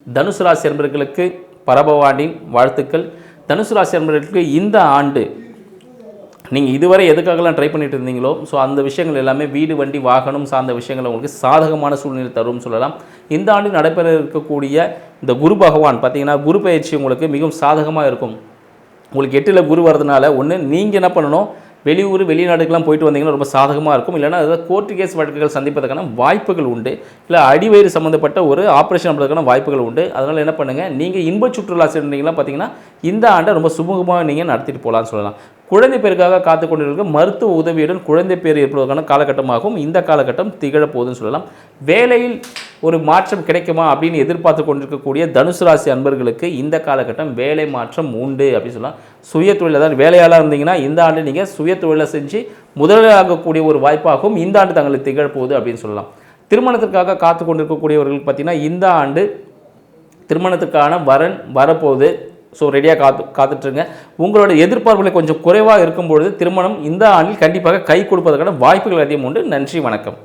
தனுசு ராசி அன்பர்களுக்கு பரபவாண்டின் வாழ்த்துக்கள். தனுசு ராசி அன்பர்களுக்கு இந்த ஆண்டு நீங்கள் இதுவரை எதுக்காகலாம் ட்ரை பண்ணிட்டு இருந்தீங்களோ அந்த விஷயங்கள் எல்லாமே வீடு வண்டி வாகனம் சார்ந்த விஷயங்கள் உங்களுக்கு சாதகமான சூழ்நிலை தரும்னு சொல்லலாம். இந்த ஆண்டு நடைபெற இருக்கக்கூடிய இந்த குரு பகவான் பார்த்தீங்கன்னா குரு பயிற்சி உங்களுக்கு மிகவும் சாதகமாக இருக்கும். உங்களுக்கு 8ல் குரு வரதுனால ஒன்று நீங்கள் என்ன பண்ணணும், வெளியூர் வெளிநாடுக்கெலாம் போயிட்டு வந்தீங்கன்னா ரொம்ப சாதகமாக இருக்கும். இல்லைனா அதாவது கோர்ட்டு கேஸ் வழக்குகள் சந்திப்பதற்கான வாய்ப்புகள் உண்டு. இல்லை அடிவயிறு சம்மந்தப்பட்ட ஒரு ஆப்ரேஷன் பண்ணுறதுக்கான வாய்ப்புகள் உண்டு. அதனால் என்ன பண்ணுங்கள், நீங்கள் இன்ப சுற்றுலா சென்றீங்கன்னா பார்த்தீங்கன்னா இந்த ஆண்டை ரொம்ப சுமூகமாக நீங்கள் நடத்திட்டு போகலான்னு சொல்லலாம். குழந்தை பேருக்காக காத்து கொண்டிருக்க மருத்துவ உதவியுடன் குழந்தை பேர் ஏற்படுவதற்கான காலகட்டமாகவும் இந்த காலகட்டம் திகழப்போகுதுன்னு சொல்லலாம். வேலையில் ஒரு மாற்றம் கிடைக்குமா அப்படின்னு எதிர்பார்த்து கொண்டிருக்கக்கூடிய தனுசு ராசி அன்பர்களுக்கு இந்த காலகட்டம் வேலை மாற்றம் உண்டு அப்படின்னு சொல்லலாம். சுய தொழில் தான் வேலையாளாக இருந்தீங்கன்னா இந்த ஆண்டு நீங்கள் சுய தொழிலை செஞ்சு முதலாகக்கூடிய ஒரு வாய்ப்பாகவும் இந்த ஆண்டு தங்களுக்கு திகழப்போகுது அப்படின்னு சொல்லலாம். திருமணத்திற்காக காத்து கொண்டிருக்கக்கூடியவர்களுக்கு பார்த்தீங்கன்னா இந்த ஆண்டு திருமணத்துக்கான வரன் வரப்போகுது. ரெடியாக காத்துட்ருங்க. உங்களோட எதிர்பார்ப்புகளை கொஞ்சம் குறைவாக இருக்கும்பொழுது திருமணம் இந்த ஆண்டில் கண்டிப்பாக கை கொடுப்பதற்கான வாய்ப்புகள் அதிகம் உண்டு. நன்றி, வணக்கம்.